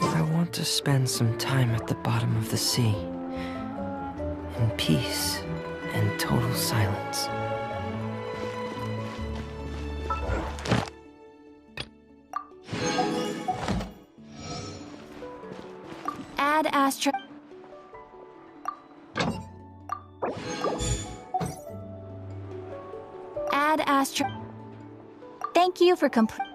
I want to spend some time at the bottom of the sea, in peace and total silence. Add Astra. Add Astra. Thank you for complete.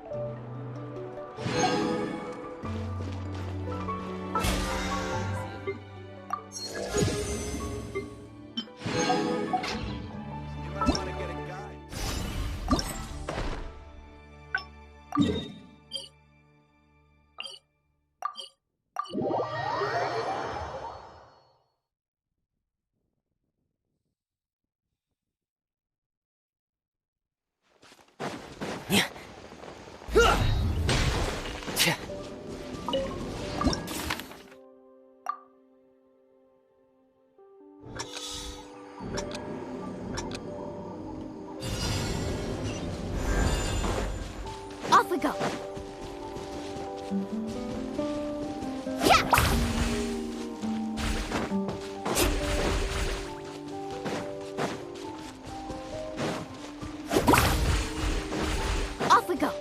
Off we go. Off we go.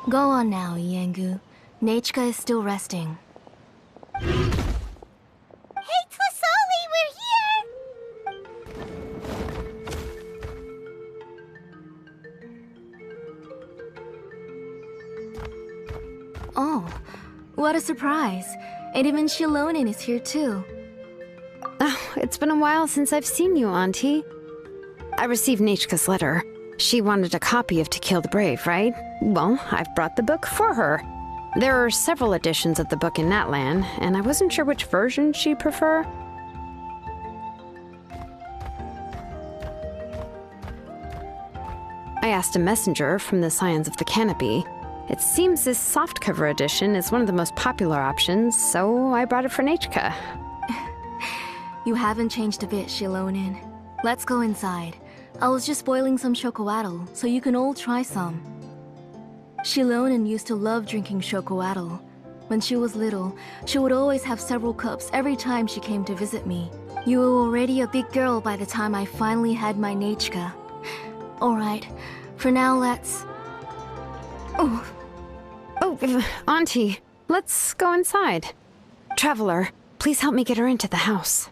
Go on now, Iengu. Nachika is still resting. Hey, Tlasoli, we're here! Oh, what a surprise. And even Xilonen is here too. Oh, it's been a while since I've seen you, Auntie. I received Nachika's letter. She wanted a copy of To Kill the Brave, right? Well, I've brought the book for her. There are several editions of the book in Natlan, and I wasn't sure which version she'd prefer. I asked a messenger from the Scions of the Canopy. It seems this softcover edition is one of the most popular options, so I brought it for Nachika. You haven't changed a bit, Xilonen. Let's go inside. I was just boiling some chocoatl, so you can all try some. Xilonen used to love drinking chocoatl. When she was little, she would always have several cups every time she came to visit me. You were already a big girl by the time I finally had my Nachika. Alright, for now let's... Oh, Auntie, let's go inside. Traveler, please help me get her into the house.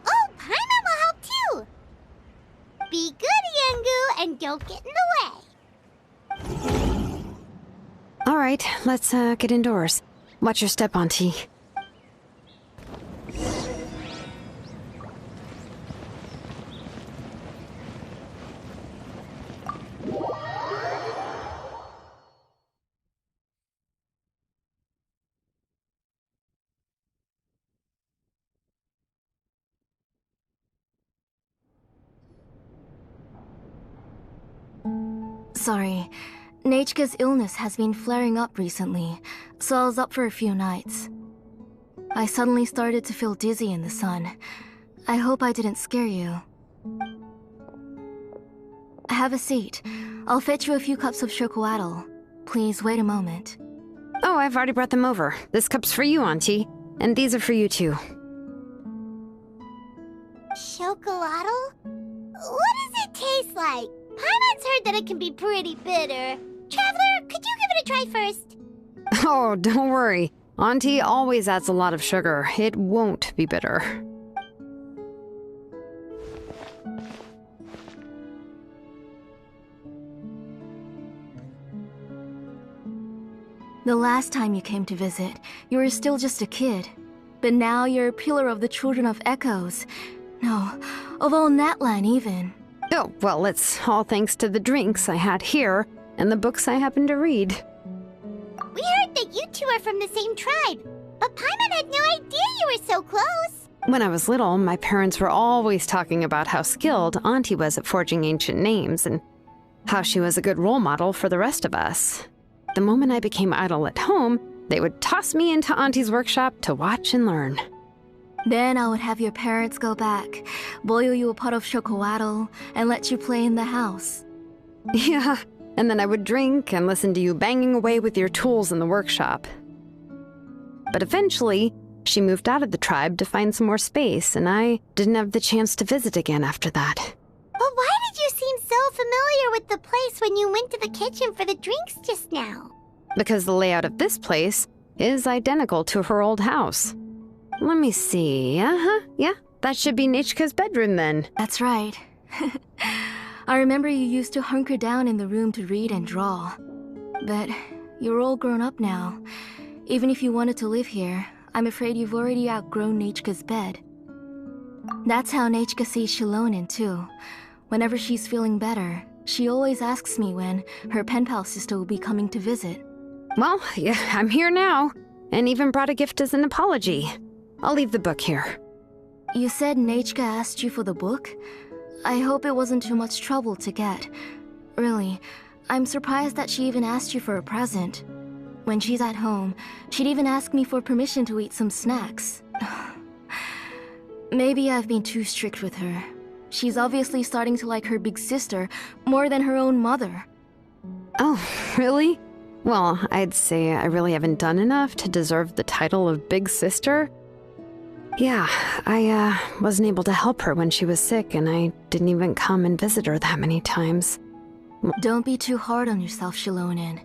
Oh, Paimon will help too! Be good, Iengu, and don't get in the way. All right, let's get indoors. Watch your step, Auntie. Sorry. Nachika's illness has been flaring up recently, so I was up for a few nights. I suddenly started to feel dizzy in the sun. I hope I didn't scare you. Have a seat. I'll fetch you a few cups of chocoatl. Please wait a moment. Oh, I've already brought them over. This cup's for you, Auntie. And these are for you, too. Chocolatl? What does it taste like? Paimon's heard that it can be pretty bitter. Traveler, could you give it a try first? Oh, don't worry. Auntie always adds a lot of sugar. It won't be bitter. The last time you came to visit, you were still just a kid. But now you're a pillar of the Children of Echoes. No, of all Natlan even. Oh, well, it's all thanks to the drinks I had here and the books I happened to read. We heard that you two are from the same tribe, but Paimon had no idea you were so close. When I was little, my parents were always talking about how skilled Auntie was at forging ancient names and how she was a good role model for the rest of us. The moment I became idle at home, they would toss me into Auntie's workshop to watch and learn. Then I would have your parents go back, boil you a pot of chocoatl, and let you play in the house. Yeah, and then I would drink and listen to you banging away with your tools in the workshop. But eventually, she moved out of the tribe to find some more space, and I didn't have the chance to visit again after that. But why did you seem so familiar with the place when you went to the kitchen for the drinks just now? Because the layout of this place is identical to her old house. Let me see. Yeah, that should be Nichka's bedroom then. That's right. I remember you used to hunker down in the room to read and draw. But you're all grown up now. Even if you wanted to live here, I'm afraid you've already outgrown Nichka's bed. That's how Nichka sees Xilonen too. Whenever she's feeling better, she always asks me when her pen pal sister will be coming to visit. Well, yeah, I'm here now, and even brought a gift as an apology. I'll leave the book here. You said Nichka asked you for the book? I hope it wasn't too much trouble to get. Really, I'm surprised that she even asked you for a present. When she's at home, she'd even ask me for permission to eat some snacks. Maybe I've been too strict with her. She's obviously starting to like her big sister more than her own mother. Oh, really? Well, I'd say I really haven't done enough to deserve the title of big sister. Yeah, I wasn't able to help her when she was sick, and I didn't even come and visit her that many times. Don't be too hard on yourself, Xilonen.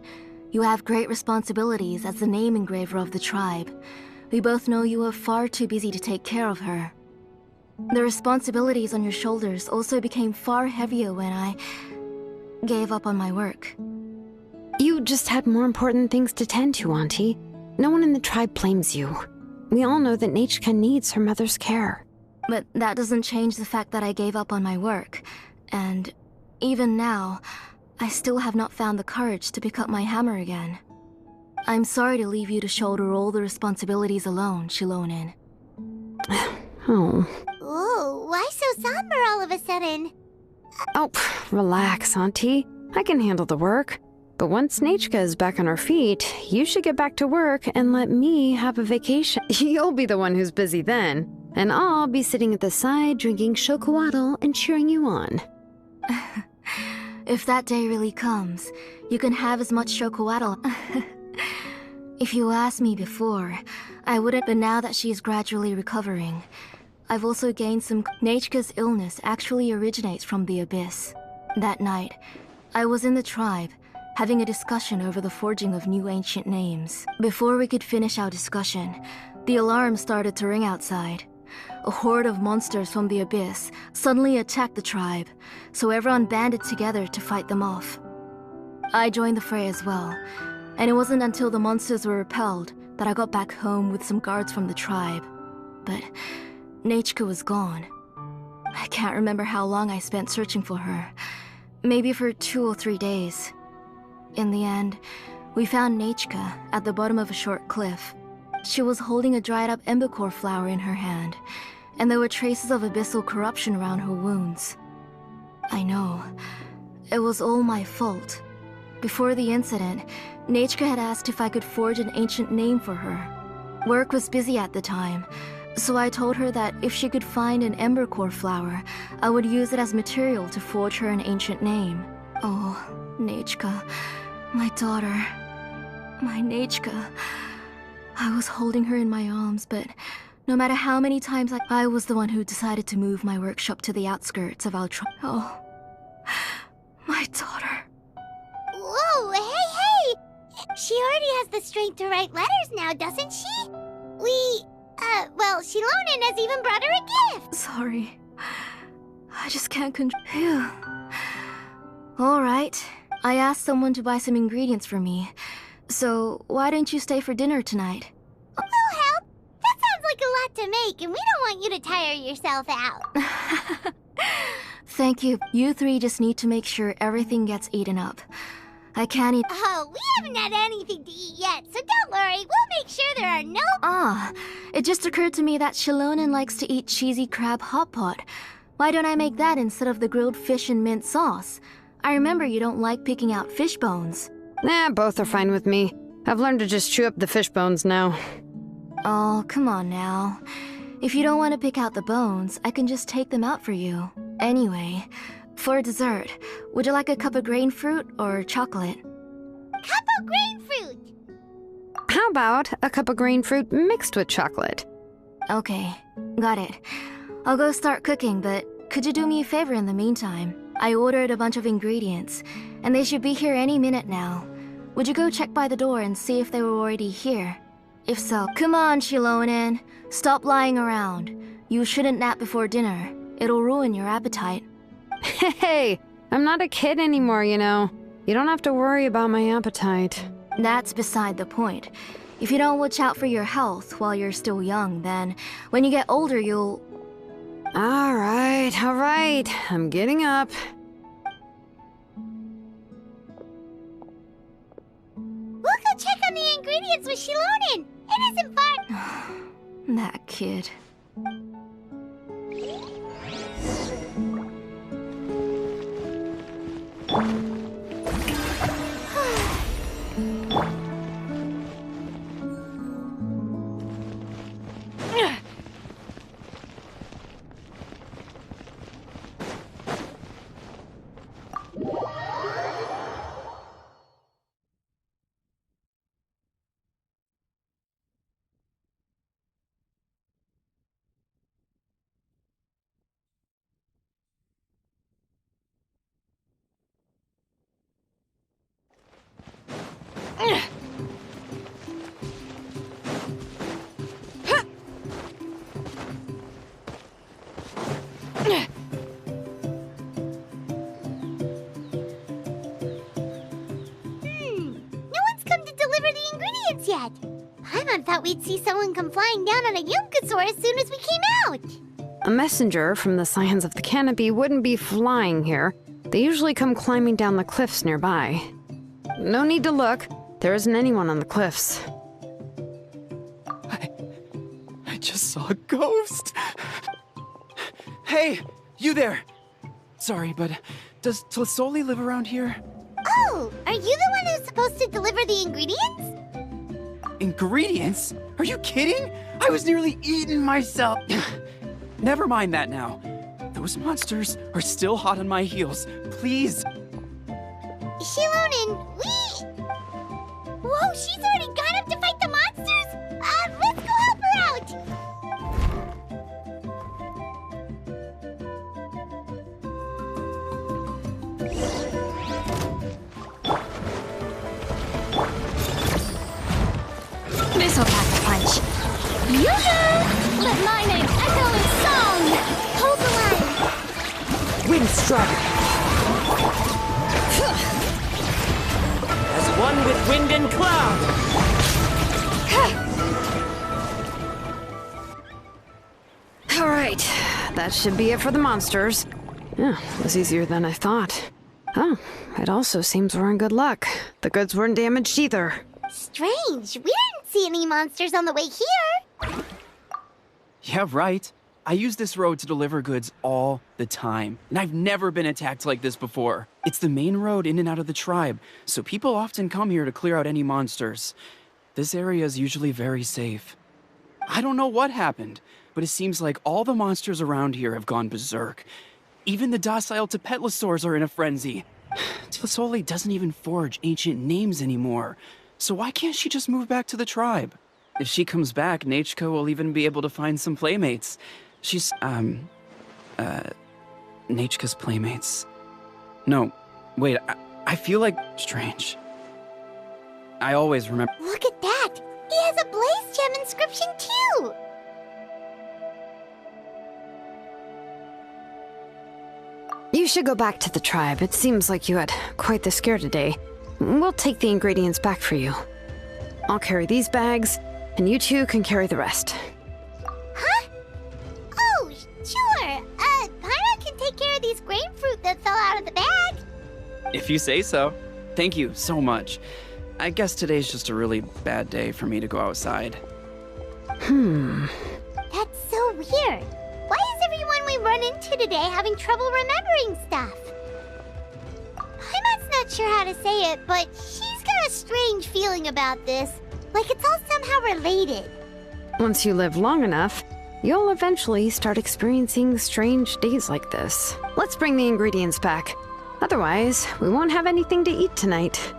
You have great responsibilities as the name engraver of the tribe. We both know you are far too busy to take care of her. The responsibilities on your shoulders also became far heavier when I gave up on my work. You just had more important things to tend to, Auntie. No one in the tribe blames you. We all know that Nichka needs her mother's care. But that doesn't change the fact that I gave up on my work. And even now, I still have not found the courage to pick up my hammer again. I'm sorry to leave you to shoulder all the responsibilities alone, Xilonen. Oh. Ooh, why so somber all of a sudden? Oh, relax, Auntie. I can handle the work. But once Nichka is back on her feet, you should get back to work and let me have a vacation. You'll be the one who's busy then, and I'll be sitting at the side drinking chocolatl and cheering you on. If that day really comes, you can have as much chocolatl. If you asked me before, I wouldn't, but now that she's gradually recovering, I've also gained some. Nichka's illness actually originates from the abyss. That night, I was in the tribe, having a discussion over the forging of new ancient names. Before we could finish our discussion, the alarm started to ring outside. A horde of monsters from the abyss suddenly attacked the tribe, so everyone banded together to fight them off. I joined the fray as well, and it wasn't until the monsters were repelled that I got back home with some guards from the tribe. But Nichka was gone. I can't remember how long I spent searching for her. Maybe for 2 or 3 days. In the end, we found Nichka at the bottom of a short cliff. She was holding a dried-up embercore flower in her hand, and there were traces of abyssal corruption around her wounds. I know. It was all my fault. Before the incident, Nichka had asked if I could forge an ancient name for her. Work was busy at the time, so I told her that if she could find an embercore flower, I would use it as material to forge her an ancient name. Oh, Nichka, my daughter, my Nichka. I was holding her in my arms, but no matter how many times I was the one who decided to move my workshop to the outskirts of our tribe. Oh, my daughter. Whoa, hey! She already has the strength to write letters now, doesn't she? Well, Xilonen has even brought her a gift! Sorry. I just can't control. Alright. I asked someone to buy some ingredients for me. So, why don't you stay for dinner tonight? We'll help. That sounds like a lot to make, and we don't want you to tire yourself out. Thank you. You three just need to make sure everything gets eaten up. I can't eat. Oh, we haven't had anything to eat yet, so don't worry. We'll make sure there are no. It just occurred to me that Xilonen likes to eat cheesy crab hot pot. Why don't I make that instead of the grilled fish and mint sauce? I remember you don't like picking out fish bones. Nah, both are fine with me. I've learned to just chew up the fish bones now. Oh, come on now. If you don't want to pick out the bones, I can just take them out for you. Anyway, for dessert, would you like a cup of grain fruit or chocolate? Cup of grain fruit! How about a cup of green fruit mixed with chocolate? Okay, got it. I'll go start cooking, but could you do me a favor in the meantime? I ordered a bunch of ingredients, and they should be here any minute now. Would you go check by the door and see if they were already here? If so, come on, Xilonen. Stop lying around. You shouldn't nap before dinner. It'll ruin your appetite. Hey, I'm not a kid anymore, you know. You don't have to worry about my appetite. That's beside the point. If you don't watch out for your health while you're still young, then when you get older, you'll... All right. I'm getting up. We'll go check on the ingredients with Xilonen. It isn't far. That kid. Yet. Paimon thought we'd see someone come flying down on a Yunkasaur as soon as we came out. A messenger from the Scions of the Canopy wouldn't be flying here. They usually come climbing down the cliffs nearby. No need to look. There isn't anyone on the cliffs. I just saw a ghost. Hey, you there. Sorry, but does Tlisoli live around here? Oh, are you the one who's supposed to deliver the ingredients? Ingredients? Are you kidding? I was nearly eaten myself. Never mind that now. Those monsters are still hot on my heels. Please. Xilonen, Whoa, she's already gone up to fight the monsters? Let's go help her out! This'll pack a punch. Yoo-hoo! Let my name echo in song! Hold the line! Windstruck! As one with wind and cloud! All right, that should be it for the monsters. Yeah, it was easier than I thought. Oh, it also seems we're in good luck. The goods weren't damaged either. Strange. We didn't see any monsters on the way here. Yeah, right. I use this road to deliver goods all the time, and I've never been attacked like this before. It's the main road in and out of the tribe, so people often come here to clear out any monsters. This area is usually very safe. I don't know what happened, but it seems like all the monsters around here have gone berserk. Even the docile Tepetlosaurs are in a frenzy. Tlisoli doesn't even forge ancient names anymore, so why can't she just move back to the tribe? If she comes back, Nechka will even be able to find some playmates. She's, Nechka's playmates. No, wait, I feel like strange. I always remember— Look at that! He has a blaze gem inscription too! You should go back to the tribe. It seems like you had quite the scare today. We'll take the ingredients back for you. I'll carry these bags, and you two can carry the rest. Huh? Oh, sure. Paimon can take care of these grapefruit that fell out of the bag. If you say so. Thank you so much. I guess today's just a really bad day for me to go outside. That's so weird. Why is everyone we run into today having trouble remembering stuff? Paimon's not sure how to say it, but she's got a strange feeling about this. Like it's all somehow related. Once you live long enough, you'll eventually start experiencing strange days like this. Let's bring the ingredients back. Otherwise, we won't have anything to eat tonight.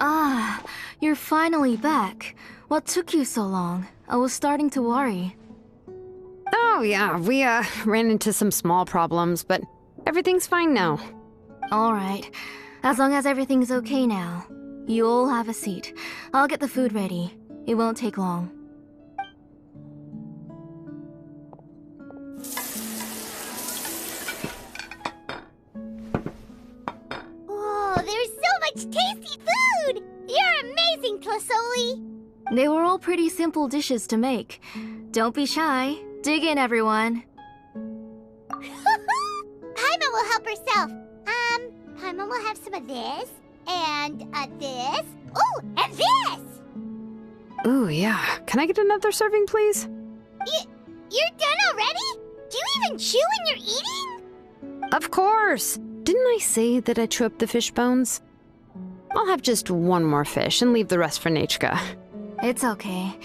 Ah, you're finally back. What took you so long? I was starting to worry. Oh, yeah, we, ran into some small problems, but everything's fine now. All right. As long as everything's okay now. You all have a seat. I'll get the food ready. It won't take long. Whoa, there's so much tasty food! You're amazing, Tlasoli! They were all pretty simple dishes to make. Don't be shy. Dig in, everyone. Paimon will help herself. Paimon will have some of this, and this. Ooh, and this! Ooh, yeah. Can I get another serving, please? You're done already? Do you even chew when you're eating? Of course! Didn't I say that I chew up the fish bones? I'll have just one more fish and leave the rest for Nechka. It's okay.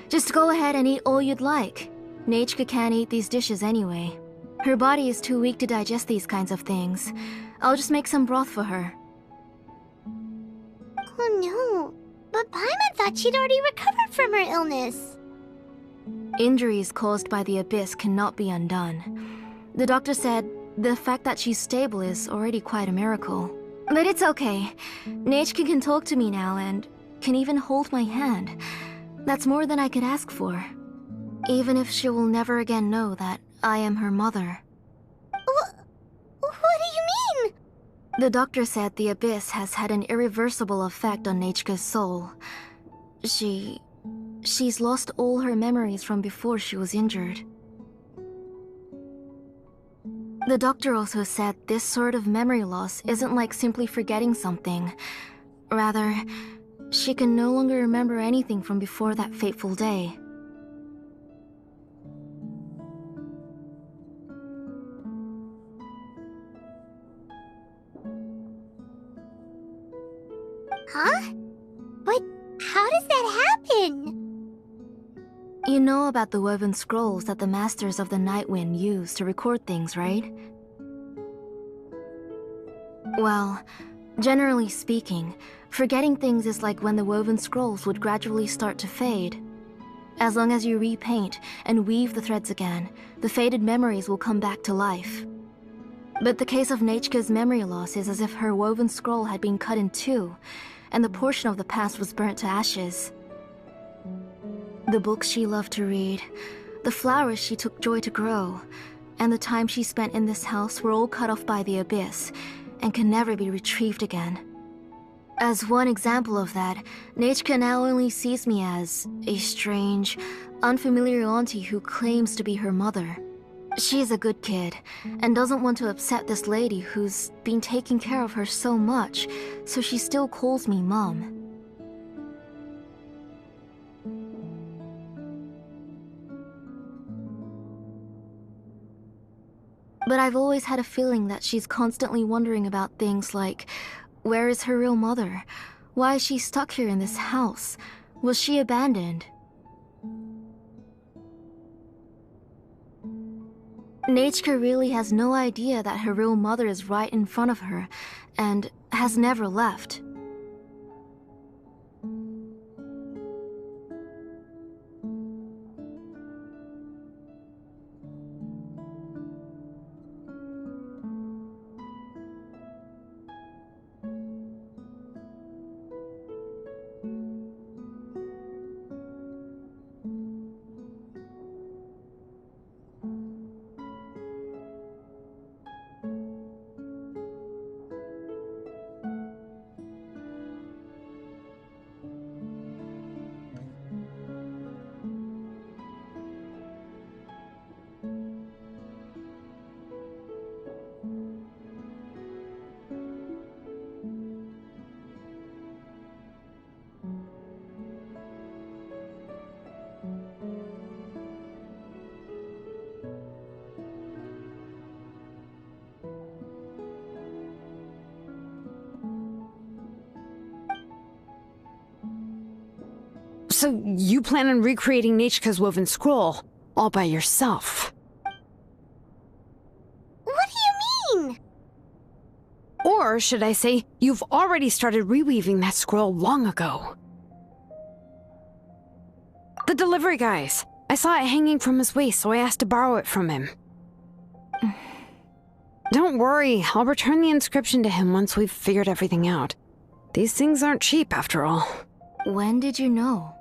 Just go ahead and eat all you'd like. Nechka can't eat these dishes anyway. Her body is too weak to digest these kinds of things. I'll just make some broth for her. Oh no, but Paimon thought she'd already recovered from her illness. Injuries caused by the abyss cannot be undone. The doctor said the fact that she's stable is already quite a miracle. But it's okay. Nechka can talk to me now and can even hold my hand. That's more than I could ask for. Even if she will never again know that I am her mother. What do you mean? The doctor said the abyss has had an irreversible effect on Nechka's soul. She's lost all her memories from before she was injured. The doctor also said this sort of memory loss isn't like simply forgetting something. Rather, she can no longer remember anything from before that fateful day. Huh? But how does that happen? You know about the woven scrolls that the Masters of the Nightwind use to record things, right? Well, generally speaking, forgetting things is like when the woven scrolls would gradually start to fade. As long as you repaint and weave the threads again, the faded memories will come back to life. But the case of Nechka's memory loss is as if her woven scroll had been cut in two, and the portion of the past was burnt to ashes. The books she loved to read, the flowers she took joy to grow, and the time she spent in this house were all cut off by the abyss, and can never be retrieved again. As one example of that, Nechka now only sees me as a strange, unfamiliar auntie who claims to be her mother. She's a good kid, and doesn't want to upset this lady who's been taking care of her so much, so she still calls me Mom. But I've always had a feeling that she's constantly wondering about things like, where is her real mother? Why is she stuck here in this house? Was she abandoned? Nechka really has no idea that her real mother is right in front of her, and has never left. So you plan on recreating Nechka's woven scroll all by yourself? What do you mean? Or should I say, you've already started reweaving that scroll long ago? The delivery guys. I saw it hanging from his waist, so I asked to borrow it from him. Don't worry, I'll return the inscription to him once we've figured everything out. These things aren't cheap, after all. When did you know?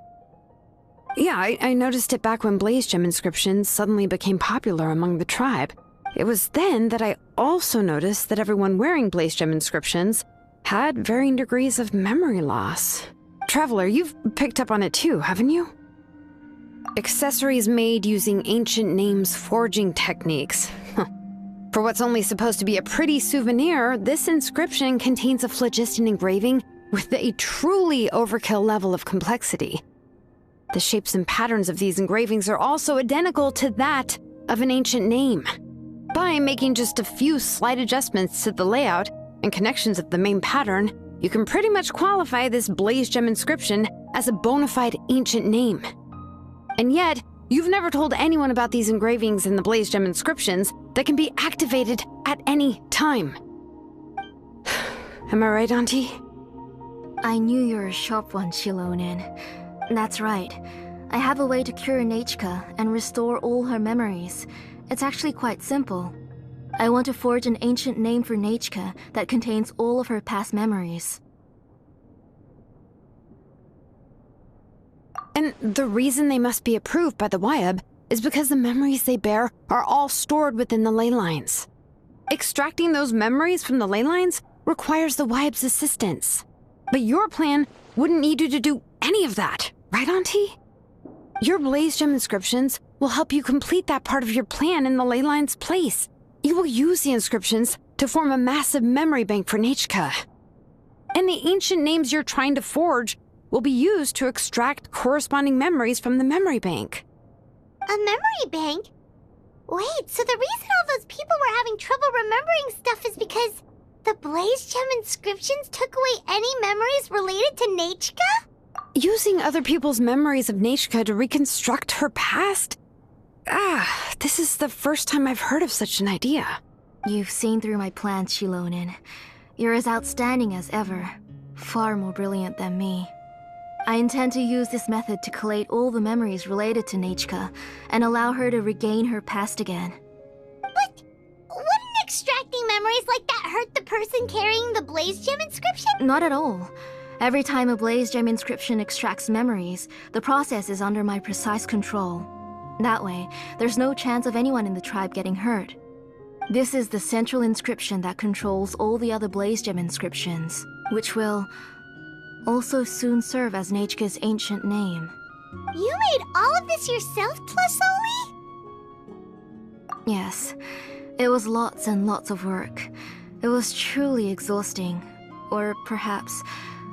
Yeah, I noticed it back when Blaze Gem inscriptions suddenly became popular among the tribe. It was then that I also noticed that everyone wearing Blaze Gem inscriptions had varying degrees of memory loss. Traveler, you've picked up on it too, haven't you? Accessories made using ancient names forging techniques. For what's only supposed to be a pretty souvenir, this inscription contains a phlogiston engraving with a truly overkill level of complexity. The shapes and patterns of these engravings are also identical to that of an ancient name. By making just a few slight adjustments to the layout and connections of the main pattern, you can pretty much qualify this Blaze Gem inscription as a bona fide ancient name. And yet, you've never told anyone about these engravings in the Blaze Gem inscriptions that can be activated at any time. Am I right, Auntie? I knew you're a sharp one, Xilonen. That's right. I have a way to cure Nechka and restore all her memories. It's actually quite simple. I want to forge an ancient name for Nechka that contains all of her past memories. And the reason they must be approved by the Wyab is because the memories they bear are all stored within the ley lines. Extracting those memories from the ley lines requires the Wyab's assistance. But your plan wouldn't need you to do any of that, right, Auntie? Your Blaze Gem inscriptions will help you complete that part of your plan in the ley line's place. You will use the inscriptions to form a massive memory bank for Nechka. And the ancient names you're trying to forge will be used to extract corresponding memories from the memory bank. A memory bank? Wait, so the reason all those people were having trouble remembering stuff is because the Blaze Gem inscriptions took away any memories related to Nechka? Using other people's memories of Nechka to reconstruct her past? This is the first time I've heard of such an idea. You've seen through my plans, Xilonen. You're as outstanding as ever. Far more brilliant than me. I intend to use this method to collate all the memories related to Nechka and allow her to regain her past again. But wouldn't extracting memories like that hurt the person carrying the Blaze Gem inscription? Not at all. Every time a Blaze Gem inscription extracts memories, the process is under my precise control. That way, there's no chance of anyone in the tribe getting hurt. This is the central inscription that controls all the other Blaze Gem inscriptions, which will also soon serve as Nechka's ancient name. You made all of this yourself, plus Oli? Yes, it was lots and lots of work. It was truly exhausting. Or perhaps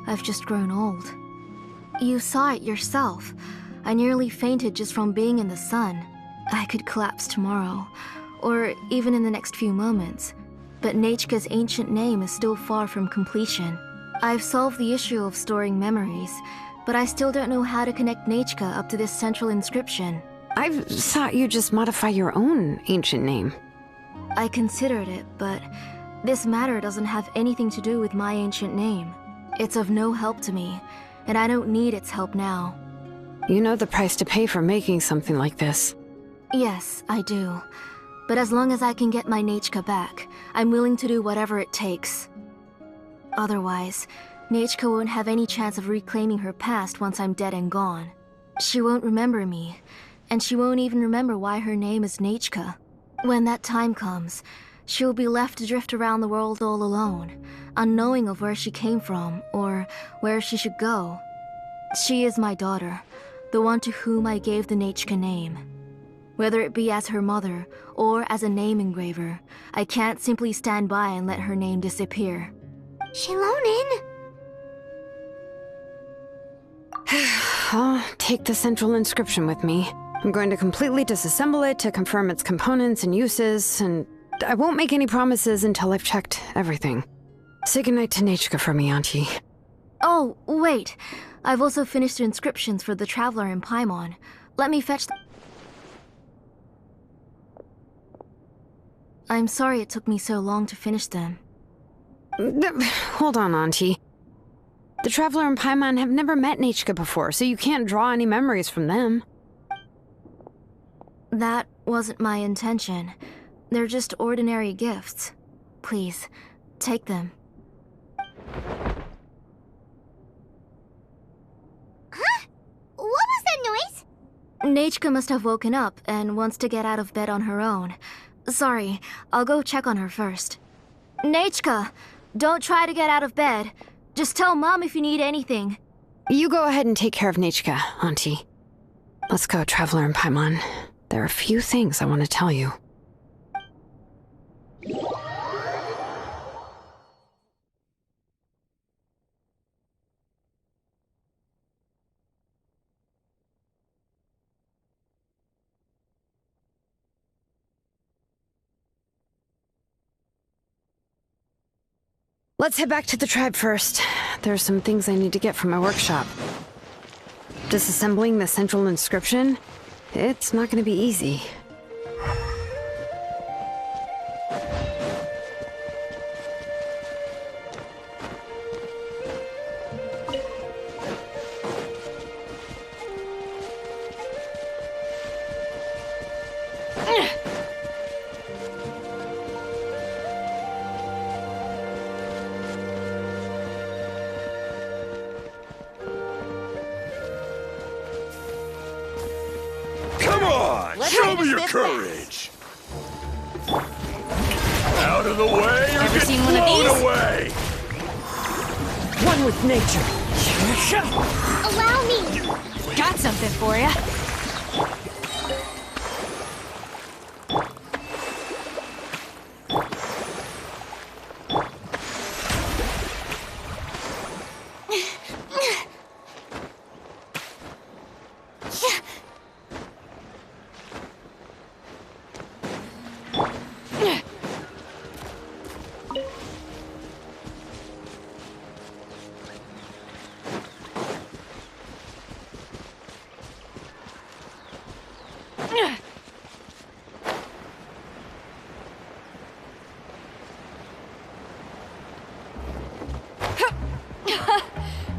I've just grown old. You saw it yourself. I nearly fainted just from being in the sun. I could collapse tomorrow, or even in the next few moments. But Nechka's ancient name is still far from completion. I've solved the issue of storing memories, but I still don't know how to connect Nechka up to this central inscription. I thought you'd just modify your own ancient name. I considered it, but this matter doesn't have anything to do with my ancient name. It's of no help to me, and I don't need its help now. You know the price to pay for making something like this. Yes, I do. But as long as I can get my Nechka back, I'm willing to do whatever it takes. Otherwise, Nechka won't have any chance of reclaiming her past once I'm dead and gone. She won't remember me, and she won't even remember why her name is Nechka. When that time comes, she'll be left to drift around the world all alone, unknowing of where she came from or where she should go. She is my daughter, the one to whom I gave the Nechka name. Whether it be as her mother or as a name engraver, I can't simply stand by and let her name disappear. Xilonen! I'll take the central inscription with me. I'm going to completely disassemble it to confirm its components and uses, and I won't make any promises until I've checked everything. Say goodnight to Nechka for me, Auntie. Oh, wait. I've also finished the inscriptions for the Traveler in Paimon. Let me fetch them. I'm sorry it took me so long to finish them. Hold on, Auntie. The Traveler and Paimon have never met Nechka before, so you can't draw any memories from them. That wasn't my intention. They're just ordinary gifts. Please, take them. Huh? What was that noise? Nechka must have woken up and wants to get out of bed on her own. Sorry, I'll go check on her first. Nechka, don't try to get out of bed. Just tell Mom if you need anything. You go ahead and take care of Nechka, Auntie. Let's go, Traveler and Paimon. There are a few things I want to tell you. Let's head back to the tribe first. There are some things I need to get from my workshop. Disassembling the central inscription? It's not going to be easy. Show me your courage! Out of the way or Ever get seen one of blown these? away! One with nature. Allow me! Got something for ya.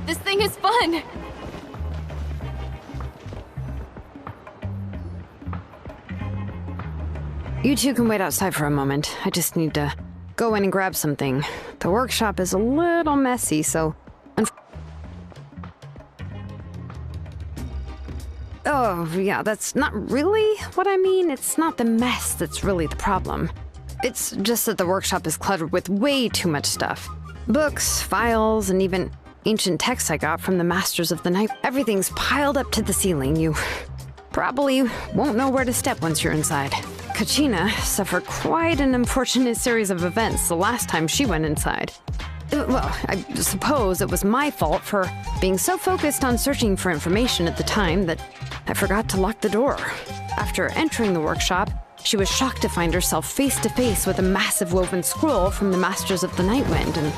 This thing is fun! You two can wait outside for a moment. I just need to go in and grab something. The workshop is a little messy, so... Oh, yeah, that's not really what I mean. It's not the mess that's really the problem. It's just that the workshop is cluttered with way too much stuff. Books, files, and even ancient texts I got from the Masters of the Night. Everything's piled up to the ceiling. You probably won't know where to step once you're inside. Kachina suffered quite an unfortunate series of events the last time she went inside. Well, I suppose it was my fault for being so focused on searching for information at the time that I forgot to lock the door. After entering the workshop, she was shocked to find herself face to face with a massive woven scroll from the Masters of the Nightwind, and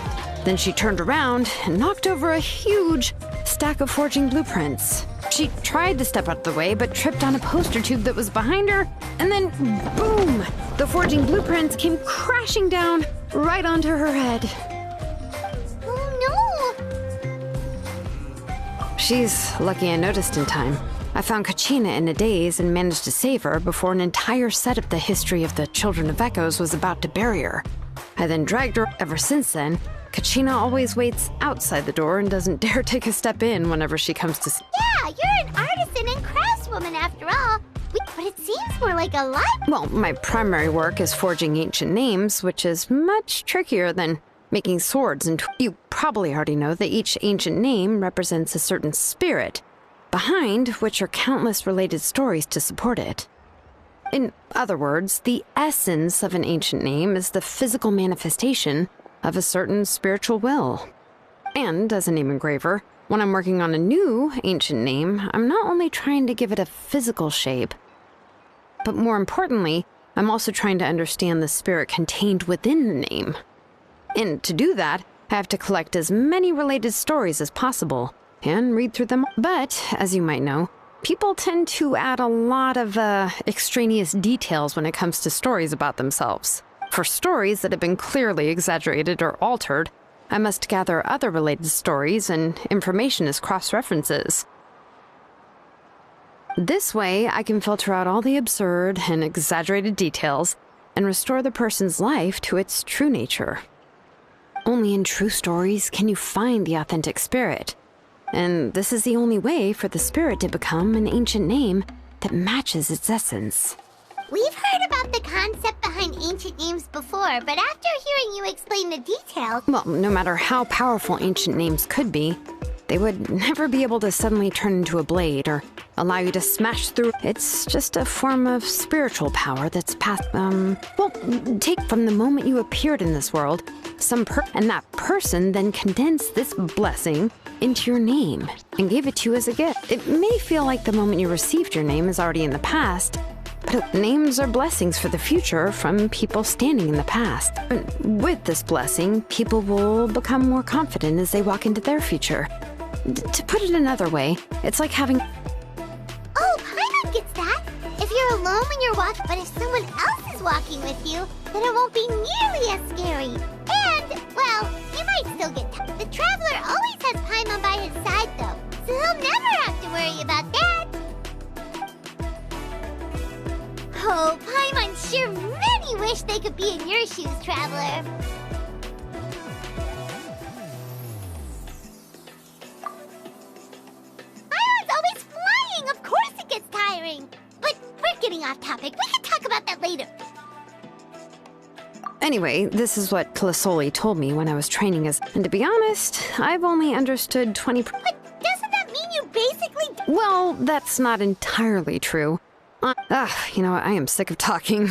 then she turned around and knocked over a huge stack of forging blueprints. She tried to step out of the way, but tripped on a poster tube that was behind her, and then boom! The forging blueprints came crashing down right onto her head. Oh no! She's lucky I noticed in time. I found Kachina in a daze and managed to save her before an entire set of the history of the Children of Echoes was about to bury her. I then dragged her. Ever since then, Kachina always waits outside the door and doesn't dare take a step in whenever she comes to see. Yeah, you're an artisan and craftswoman after all. But it seems more like a life. Well, my primary work is forging ancient names, which is much trickier than making swords. And you probably already know that each ancient name represents a certain spirit, behind which are countless related stories to support it. In other words, the essence of an ancient name is the physical manifestation of a certain spiritual will. And as a name engraver, when I'm working on a new ancient name, I'm not only trying to give it a physical shape, but more importantly, I'm also trying to understand the spirit contained within the name. And to do that, I have to collect as many related stories as possible, and read through them. But, as you might know, people tend to add a lot of extraneous details when it comes to stories about themselves. For stories that have been clearly exaggerated or altered, I must gather other related stories and information as cross-references. This way, I can filter out all the absurd and exaggerated details and restore the person's life to its true nature. Only in true stories can you find the authentic spirit. And this is the only way for the spirit to become an ancient name that matches its essence. We've heard about the concept behind ancient names before, but after hearing you explain the details... Well, no matter how powerful ancient names could be, they would never be able to suddenly turn into a blade or allow you to smash through. It's just a form of spiritual power that's passed, take from the moment you appeared in this world, and that person then condensed this blessing into your name and gave it to you as a gift. It may feel like the moment you received your name is already in the past, but names are blessings for the future from people standing in the past. And with this blessing, people will become more confident as they walk into their future. To put it another way, it's like having... Oh, Paimon gets that! If you're alone when you're walking, but if someone else is walking with you, then it won't be nearly as scary. And, well, you might still get the Traveler always has Paimon by his side, though, so he'll never have to worry about that. Oh, Paimon sure many wish they could be in your shoes, Traveler. Paimon's always flying! Of course it gets tiring! But we're getting off topic. We can talk about that later. Anyway, this is what Clisoli told me when I was training as... And to be honest, I've only understood 20%. But doesn't that mean you basically... Well, that's not entirely true. You know what? I am sick of talking. Did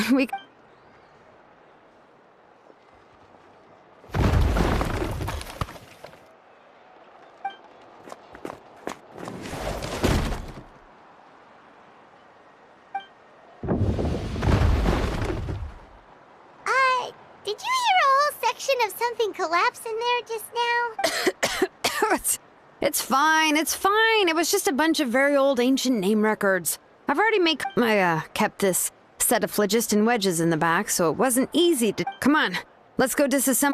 you hear a whole section of something collapse in there just now? It's fine, it's fine. It was just a bunch of very old ancient name records. I've already kept this set of phlogiston wedges in the back, so it wasn't easy to... Come on, let's go disassemble...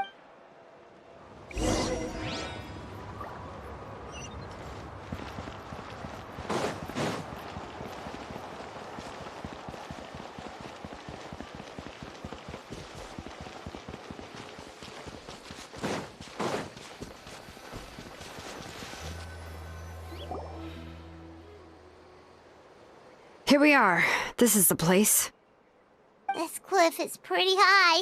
Here we are. This is the place. This cliff is pretty high.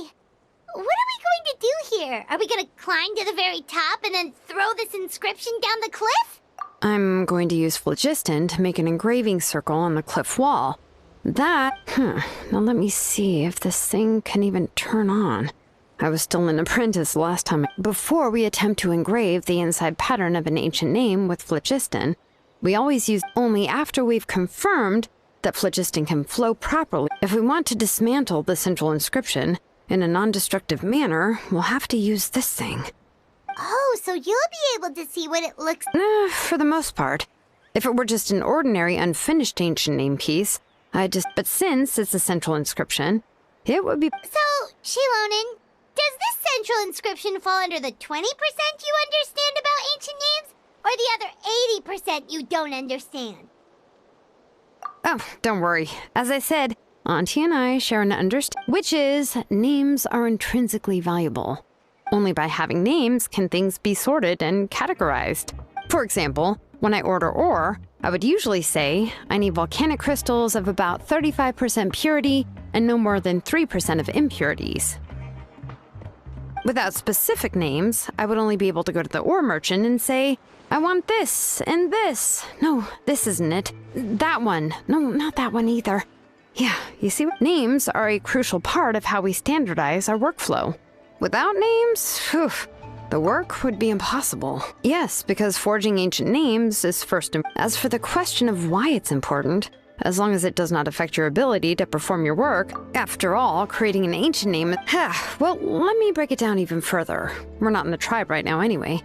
What are we going to do here? Are we going to climb to the very top and then throw this inscription down the cliff? I'm going to use phlogiston to make an engraving circle on the cliff wall. Now let me see if this thing can even turn on. I was still an apprentice last time. Before we attempt to engrave the inside pattern of an ancient name with phlogiston, we always use only after we've confirmed that phlogiston can flow properly. If we want to dismantle the central inscription in a non-destructive manner, we'll have to use this thing. Oh, so you'll be able to see what it looks... For the most part. If it were just an ordinary unfinished ancient name piece, But since it's a central inscription, it would be... So, Xilonem, does this central inscription fall under the 20% you understand about ancient names? Or the other 80% you don't understand? Oh, don't worry. As I said, Auntie and I share an understanding, which is names are intrinsically valuable. Only by having names can things be sorted and categorized. For example, when I order ore, I would usually say I need volcanic crystals of about 35% purity and no more than 3% of impurities. Without specific names, I would only be able to go to the ore merchant and say, I want this and this. No, this isn't it. That one. No, not that one either. Yeah, you see, names are a crucial part of how we standardize our workflow. Without names, the work would be impossible. Yes, because forging ancient names is first. As for the question of why it's important, as long as it does not affect your ability to perform your work, after all, creating an ancient name... well, let me break it down even further. We're not in the tribe right now anyway.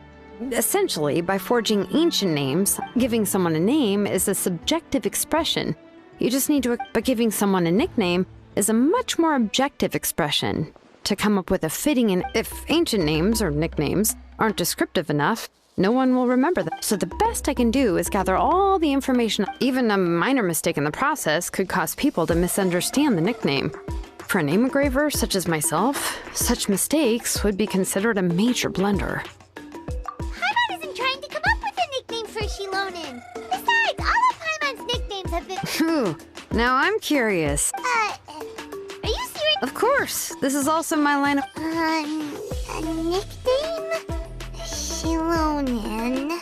Essentially, by forging ancient names, giving someone a name is a subjective expression. You just need to... But giving someone a nickname is a much more objective expression. To come up with a fitting... And if ancient names or nicknames aren't descriptive enough, no one will remember them. So the best I can do is gather all the information. Even a minor mistake in the process could cause people to misunderstand the nickname. For a name engraver such as myself, such mistakes would be considered a major blunder. Paimon isn't trying to come up with a nickname for Xilonen. Besides, all of Paimon's nicknames have been... Phew, now I'm curious. Are you serious? Of course, this is also my line of... A nickname? Xilonen.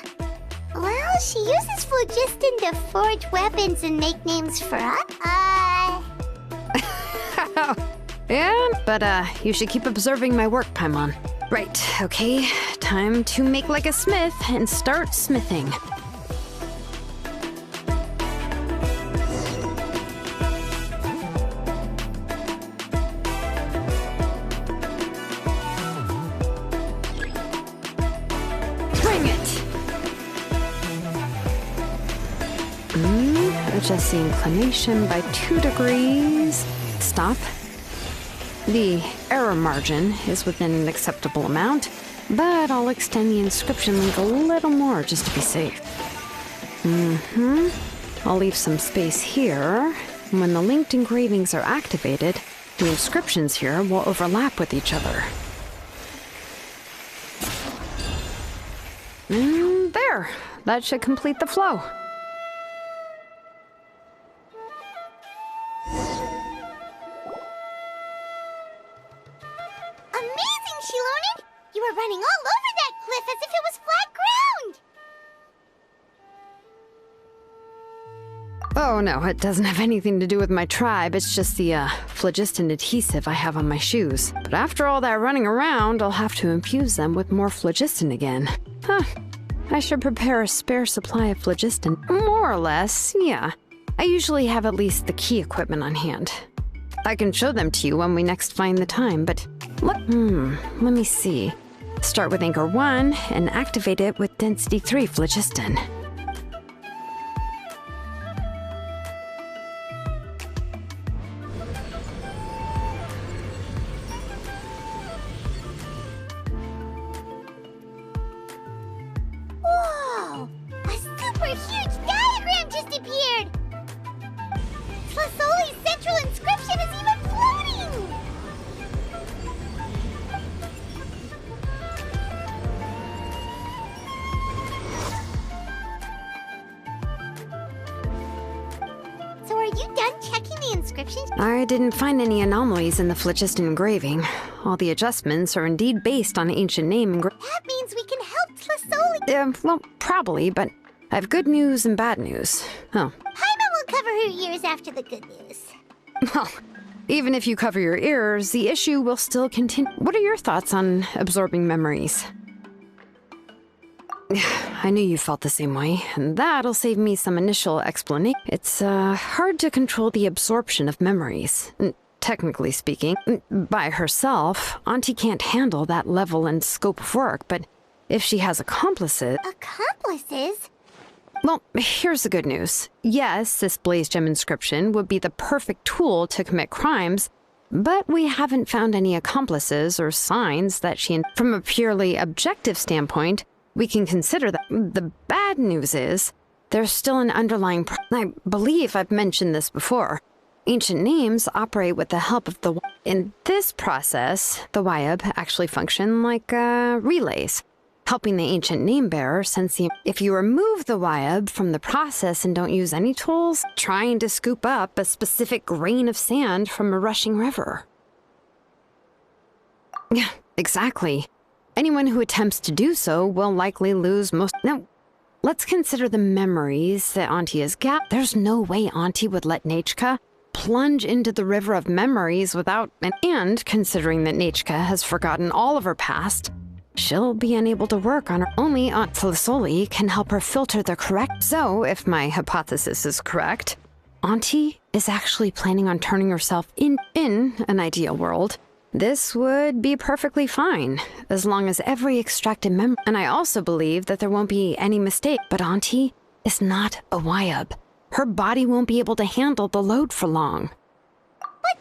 Well, she uses phlogiston to forge weapons and make names for us. Yeah, but you should keep observing my work, Paimon. Right, okay, time to make like a smith and start smithing. Bring it! Adjust the inclination by 2 degrees. Stop. The error margin is within an acceptable amount, but I'll extend the inscription link a little more just to be safe. I'll leave some space here. When the linked engravings are activated, the inscriptions here will overlap with each other. And there! That should complete the flow. Amazing, Xilonen! You were running all over that cliff as if it was flat ground! Oh no, it doesn't have anything to do with my tribe, it's just the phlogiston adhesive I have on my shoes. But after all that running around, I'll have to infuse them with more phlogiston again. Huh, I should prepare a spare supply of phlogiston. More or less, yeah. I usually have at least the key equipment on hand. I can show them to you when we next find the time, but look, let me see. Start with Anchor 1 and activate it with Density 3 phlogiston. Whoa! A super huge diagram just appeared! Slasoli's central inscription is even floating! So are you done checking the inscriptions? I didn't find any anomalies in the phlogiston engraving. All the adjustments are indeed based on ancient name engraving. That means we can help Slasoli. Well, probably, but I have good news and bad news. Oh. Paimon will cover her ears after the good news. Well, even if you cover your ears, the issue will still continue. What are your thoughts on absorbing memories? I knew you felt the same way, and that'll save me some initial explanation. It's hard to control the absorption of memories. Technically speaking, by herself, Auntie can't handle that level and scope of work, but if she has accomplices... Accomplices? Well, here's the good news. Yes, this blaze gem inscription would be the perfect tool to commit crimes, but we haven't found any accomplices or signs that she... From a purely objective standpoint, we can consider that. The bad news is, there's still an underlying... I believe I've mentioned this before. Ancient names operate with the help of the... In this process, the Wyab actually function like relays, helping the ancient name bearer sense the... If you remove the Wyab from the process and don't use any tools, trying to scoop up a specific grain of sand from a rushing river. Yeah, exactly. Anyone who attempts to do so will likely lose most... Now, let's consider the memories that Auntie has gathered. There's no way Auntie would let Nechka plunge into the river of memories without... And considering that Nechka has forgotten all of her past, she'll be unable to work on her. Only Aunt Slasoli can help her filter the correct... So, if my hypothesis is correct, Auntie is actually planning on turning herself in an ideal world, This would be perfectly fine, as long as every extracted memory. And I also believe that there won't be any mistake. But Auntie is not a Wyab. Her body won't be able to handle the load for long. But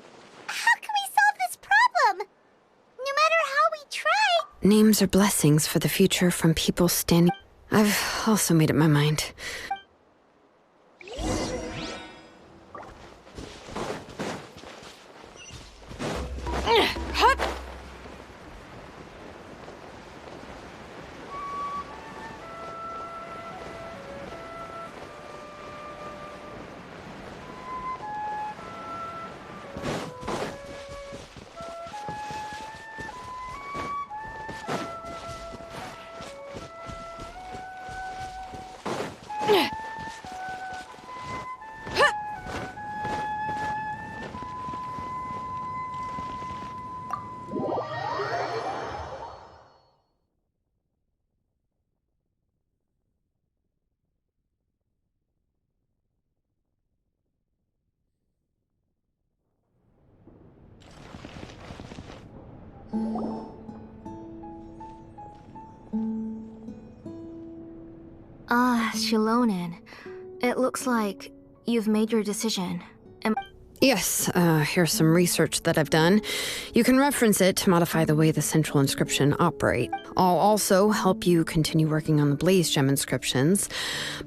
how can we solve this problem? No matter how we try. Names are blessings for the future from people standing. I've also made up my mind. Xilonen. It looks like you've made your decision. Yes, here's some research that I've done. You can reference it to modify the way the central inscription operate. I'll also help you continue working on the Blaze Gem inscriptions,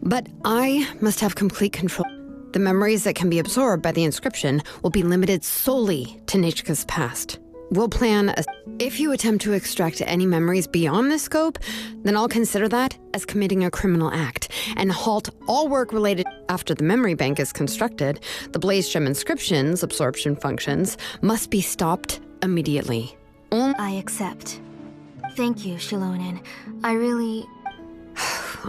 but I must have complete control. The memories that can be absorbed by the inscription will be limited solely to Nechka's past. We'll plan if you attempt to extract any memories beyond this scope, then I'll consider that as committing a criminal act and halt all work related. After the memory bank is constructed, the Blaze Gem inscription's absorption functions must be stopped immediately. I accept. Thank you, Xilonen. I really...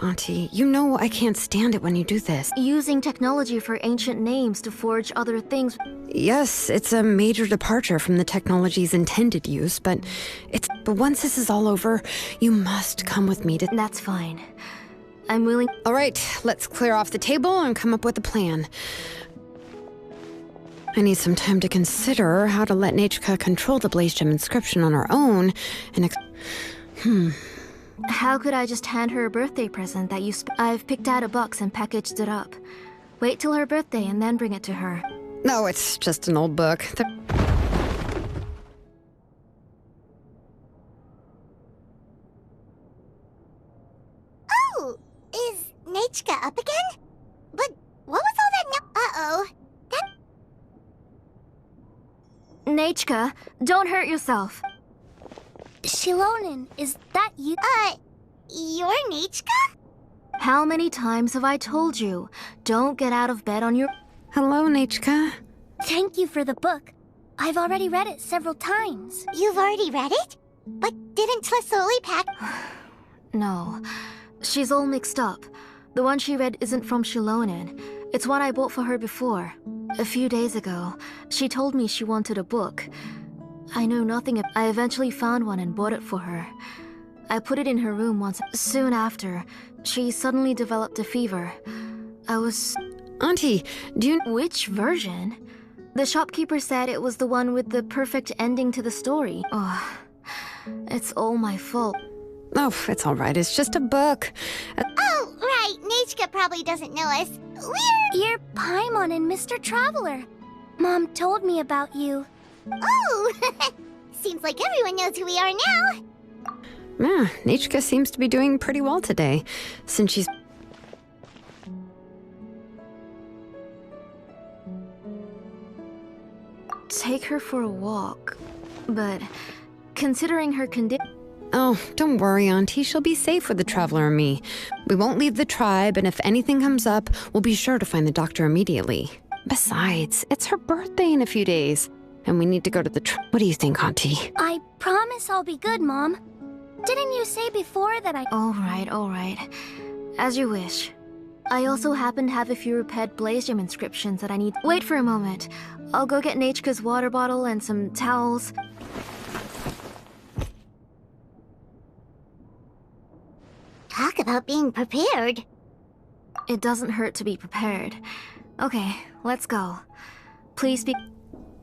Auntie, you know I can't stand it when you do this. Using technology for ancient names to forge other things... Yes, it's a major departure from the technology's intended use, but once this is all over, you must come with me to... That's fine. I'm willing... All right, let's clear off the table and come up with a plan. I need some time to consider how to let Nechka control the Blaze Gem inscription on her own, and How could I just hand her a birthday present that you I've picked out a box and packaged it up. Wait till her birthday and then bring it to her. No, it's just an old book. Oh, is Nechka up again? But what was all that Uh-oh. Nechka, don't hurt yourself. Xilonen, is that you? You're Nechka? How many times have I told you? Don't get out of bed on your... Hello, Nechka. Thank you for the book. I've already read it several times. You've already read it? But didn't Tlesoli pack... No. She's all mixed up. The one she read isn't from Xilonen. It's one I bought for her before. A few days ago, she told me she wanted a book. I know nothing. I eventually found one and bought it for her. I put it in her room once. Soon after, she suddenly developed a fever. I was... Auntie, do you... Which version? The shopkeeper said it was the one with the perfect ending to the story. Oh, it's all my fault. Oh, it's all right. It's just a book. Oh, right. Nechka probably doesn't know us. You're Paimon and Mr. Traveler. Mom told me about you. Oh, seems like everyone knows who we are now. Yeah, Nechka seems to be doing pretty well today, since she's... Take her for a walk, but considering her condition... Oh, don't worry, Auntie. She'll be safe with the Traveler and me. We won't leave the tribe, and if anything comes up, we'll be sure to find the doctor immediately. Besides, it's her birthday in a few days, and we need to go to the What do you think, Auntie? I promise I'll be good, Mom. Didn't you say before that I... All right. As you wish. I also happen to have a few repaired Blaze Gem inscriptions that I need... Wait for a moment. I'll go get Nechka's water bottle and some towels. Talk about being prepared. It doesn't hurt to be prepared. Okay, let's go. Please be...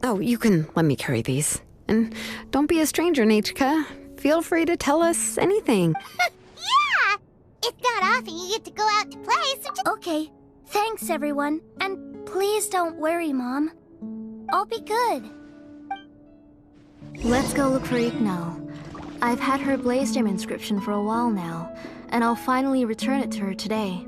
Oh, you can let me carry these. And don't be a stranger, Nichika. Feel free to tell us anything. Yeah! It's not often you get to go out to play, so just... Okay, thanks everyone. And please don't worry, Mom. I'll be good. Let's go look for Ignal. I've had her Blaze Gem inscription for a while now, and I'll finally return it to her today.